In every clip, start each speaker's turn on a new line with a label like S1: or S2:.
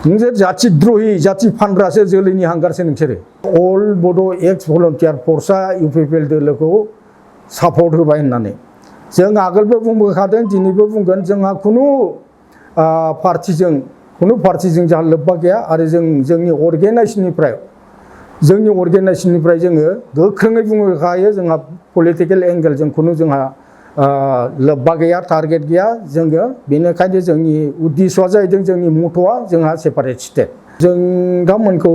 S1: नोंसोर जातिद्रही जाति फानग्रासो जोलैनि हांगारसो नोंसोरो अल बड' एक्स भलन्टियार फर्सआ इउपिपिएल दोलोखौ सापर्ट होबाय होननानै जों आगोलबो बुंबोखादों दिनैबो बुंगोन जोंहा खुनु पार्टिजों जोंहा लोब्बा गैया आरो जोंनि अर्गेनाइजेसननिफ्राय जोङो गोख्रोङै बुंखायो जोंहा पलिटिकेल एंगेलजों खुनु जोंहा लोब्बा गैया टारगेट गैया जोङो बेनिखायनो जोंनि उद्देश्यआ जाहैदों जोंनि मट'आ जोंहा सेपारेट स्टेट जों नोंथांमोनखौ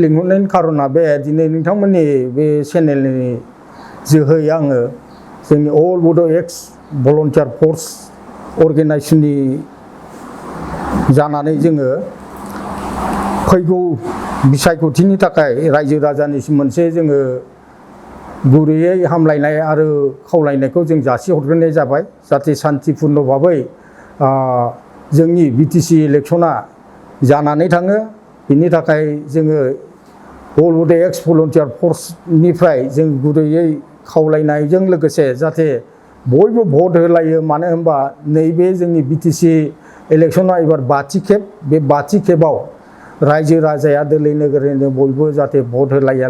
S1: लिंहरनायनि खारना बे दिनै नोंथांमोननि बे चेनेलनि जोहै आङो जोंनि अल बड' एक्स भलन्टियार फर्स अर्गेनाइजेसननि जानानै जोङो फैगौ बिसायख'थिनि थाखाय रायजो राजानिसिम मोनसे जोङो गुरैयै हामलायनाय आरो खावलायनायखौ जों जासिहरग्रोनाय जाबाय जाहाथे सान्तिपुर्ण भाबै जोंनि बिटिसि इलेक्शना जानानै थाङो बिनि थाखाय जोङो अल बड' एक्स भलन्टियार फर्सनिफ्राय जों गुरैयै खावलायनायजों लोगोसे जाहाथे बयबो भट होलायो मानो होनबा नैबे जोंनि बिटिसि इलेक्शना एबार 5थि खेब बे 5थि खेबाव रायजो राजाया दोलै नोगोरैनो बयबो जाहाथे भट होलायो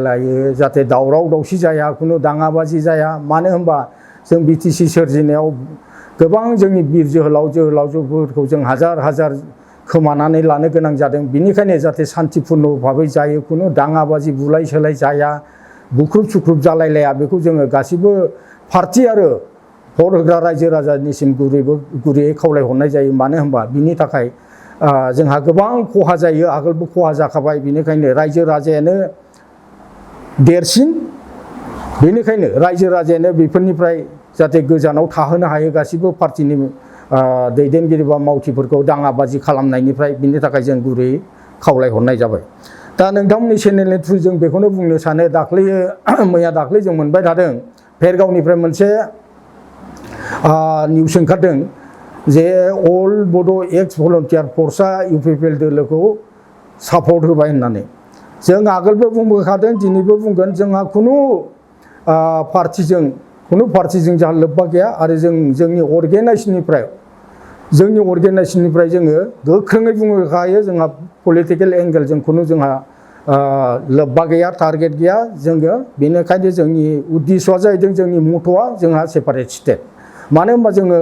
S1: जाहाथे दावराव दावसि जाया खुनु दाङाबाजि जाया मानो होनबा जों बिटिसि सोरजिनायाव गोबां जोंनि बिर जोहोलावजोफोरखौ जों हाजार खोमानानै लानो गोनां जादों बिनिखायनो जाहाथे सान्तिपुर्ण भाबै जायो खुनु दाङाबाजि बुलाय सोलाय जाया बुख्रुब सुख्रुब जालायलाया बेखौ जोङो गासिबो पार्टी आरो भट होग्रा रायजो राजानिसिम गुरैयै खावलायहरनाय जायो मानो होनबा बिनि थाखाय जोंहा गोबां खहा जायो आगोलबो खहा जाखाबाय बेनिखायनो रायजो राजायानो देरसिन बेनिखायनो रायजो राजायानो बेफोरनिफ्राय जाहाथे गोजानाव थाहोनो हायो गासिबो पार्टीनि दैदेनगिरि बा मावथिफोरखौ दाङाबाजि खालामनायनिफ्राय बिनि थाखाय जों गुरैयै खावलायहरनाय जाबाय दा नोंथांमोननि चेनेलनि थ्रु जों बेखौनो बुंनो सानो मैया दाख्लै जों मोनबाय थादों भेरगावनिफ्राय मोनसे निउस ओंखारदों जे अल बड' एक्स भलन्टियार फर्सआ इउपिपिएल दोलोखौ सापर्ट होबाय होननानै जों आगोलबो बुंबोखादों दिनैबो बुंगोन जोंहा खुनु पार्टिजों जोंहा लोब्बा गैया आरो जोंनि अर्गेनाइजेसननिफ्राय जोङो गोख्रोङै बुंखायो जोंहा पलिटिकेल एंगेलजों खुनु जोंहा लोब्बा गैया टारगेट गैया जोङो बेनिखायनो जोंनि उद्देश्यआ जाहैदों जोंनि मट'आ जोंहा सेपारेट स्टेट मानो होनबा जोङो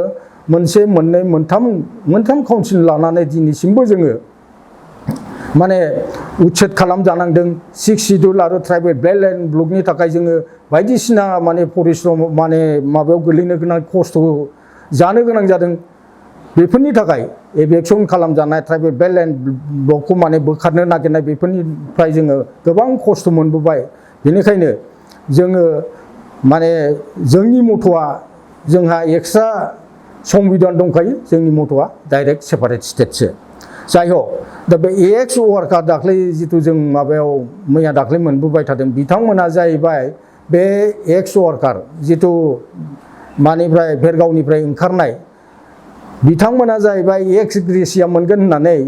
S1: मोनसे मोननै मोनथाम काउन्सिल लानानै दिनैसिमबो जोङो माने उच्छेद खालामजानांदों 6 शिड्युल आरो ट्राइबेल बेल्ट एन्ड ब्लकनि थाखाय जोङो बायदिसिना माने परिश्रम माने माबायाव गोलैनो गोनां खस्थ' जानो गोनां जादों बेफोरनि थाखाय एभेक्सन खालामजानाय ट्राइबेल बेल्ट एन्ड ब्लकखौ माने बोखारनो नागिरनाय बेफोरनिफ्राय जोङो गोबां खस्थ' मोनबोबाय बेनिखायनो जोङो माने जोंनि मट'आ जोंहा एक्सट्रा संबिधान दंखायो जोंनि मट'आ डाइरेक्ट सेपारेट स्टेटसो जाय हक दा बे एक्स वार्कार दाख्लै जिथु जों माबायाव मैया दाख्लै मोनबोबाय थादों बिथांमोना जाहैबाय बे एक्स वार्कार जिथु मानिफ्राय भेरगावनिफ्राय ओंखारनाय बिथांमोना जाहैबाय एक्स ग्रेसिया मोनगोन होननानै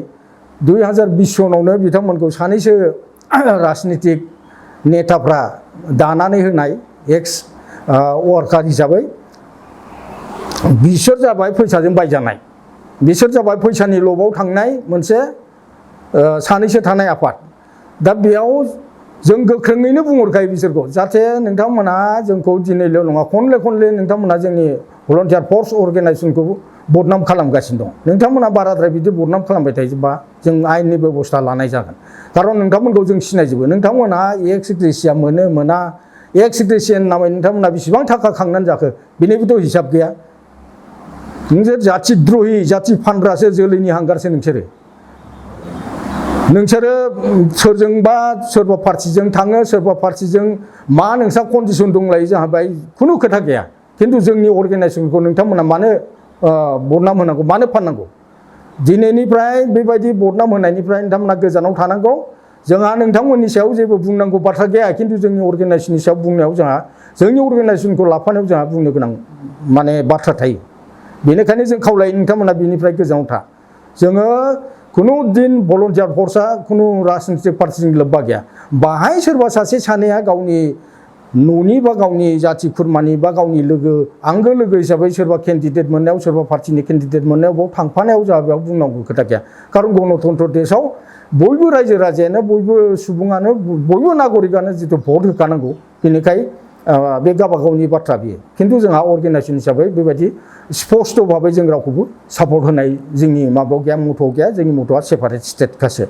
S1: 2020 सनावनो बिथांमोनखौ सानैसो राजनितिक नेताफ्रा दानानै होनाय एक्स वार्कार हिसाबै बिसोर जाबाय फैसाजों बायजानाय बिसोर जाबाय फैसानि लबाव थांनाय मोनसे सानैसो थानाय आफाद दा बेयाव जों गोख्रोङैनो बुंहरखायो बिसोरखौ जाहाथे नोंथांमोना जोंखौ दिनैल' नङा खनले नोंथांमोना जोंनि भलन्टियार फर्स अर्गेनाइजेसनखौ बदनाम खालामगासिनो दं नोंथांमोना बाराद्राय बिदि बदनाम खालामबाय थायोबा जों आयेननि बेबस्था लानाय जागोन खारन नोंथांमोनखौ जों सिनायजोबो नोंथांमोना एक्स ग्रेसिया मोना एक्स ग्रेसियानि नामै नोंथांमोना बेसेबां थाखा खांनानै जाखो बेनिबोथ' हिसाब गैया नोंसोर जातिद्रही जाति फानग्रासो जोलैनि हांगारसो नोंसोरो सोरजोंबा सोरबा पार्टिजों थाङो सोरबा पार्टिजों मा नोंसा कन्डिसन दंलायो जोंहा बाय खुनु खोथा गैया खिन्थु जोंनि अर्गेनाइजेसनखौ नोंथांमोना मानो बदनाम होनांगौ मानो फाननांगौ दिनैनिफ्राय बेबायदि बदनाम होनायनिफ्राय नोंथांमोना गोजानाव थानांगौ जोंहा नोंथांमोननि सायाव जेबो बुंनांगौ बाथ्रा गैया खिन्थु जोंनि अर्गेनाइजेसननि सायाव बुंनायाव जोंहा जोंनि अर्गेनाइजेसनखौ लाफानायाव जोंहा बुंनो गोनां माने बाथ्रा थायो बेनिखायनो जों खावलायो नोंथांमोना बेनिफ्राय गोजानाव था जोङो खुनु दिन भलन्टियार फर्सआ खुनु राजनितिक पार्टिजों लोब्बा गैया बाहाय सोरबा सासे सानैया गावनि न'नि बा गावनि जाथि खुरमानि बा गावनि लोगो आंगो लोगो हिसाबै सोरबा केन्डिडेट मोननायाव सोरबा पार्टिनि केन्डिडेट मोननायाव बाव थांफानायाव जोंहा बेयाव बुंनांगौ खोथा गैया खारन गणतन्त्र देशआव बयबो रायजो राजायानो बयबो सुबुङानो बयबो नागरिकानो जितु भट होखानांगौ बेनिखाय बे गावबा गावनि बाथ्रा बियो खिन्थु जोंहा अर्गेनाइजेसन हिसाबै बेबायदि स्पष्ट भाबै जों रावखौबो सापर्ट होनाय जोंनि माबायाव गैया मथ'आव गैया जोंनि मथ'आ सेपारेट स्टेटखासो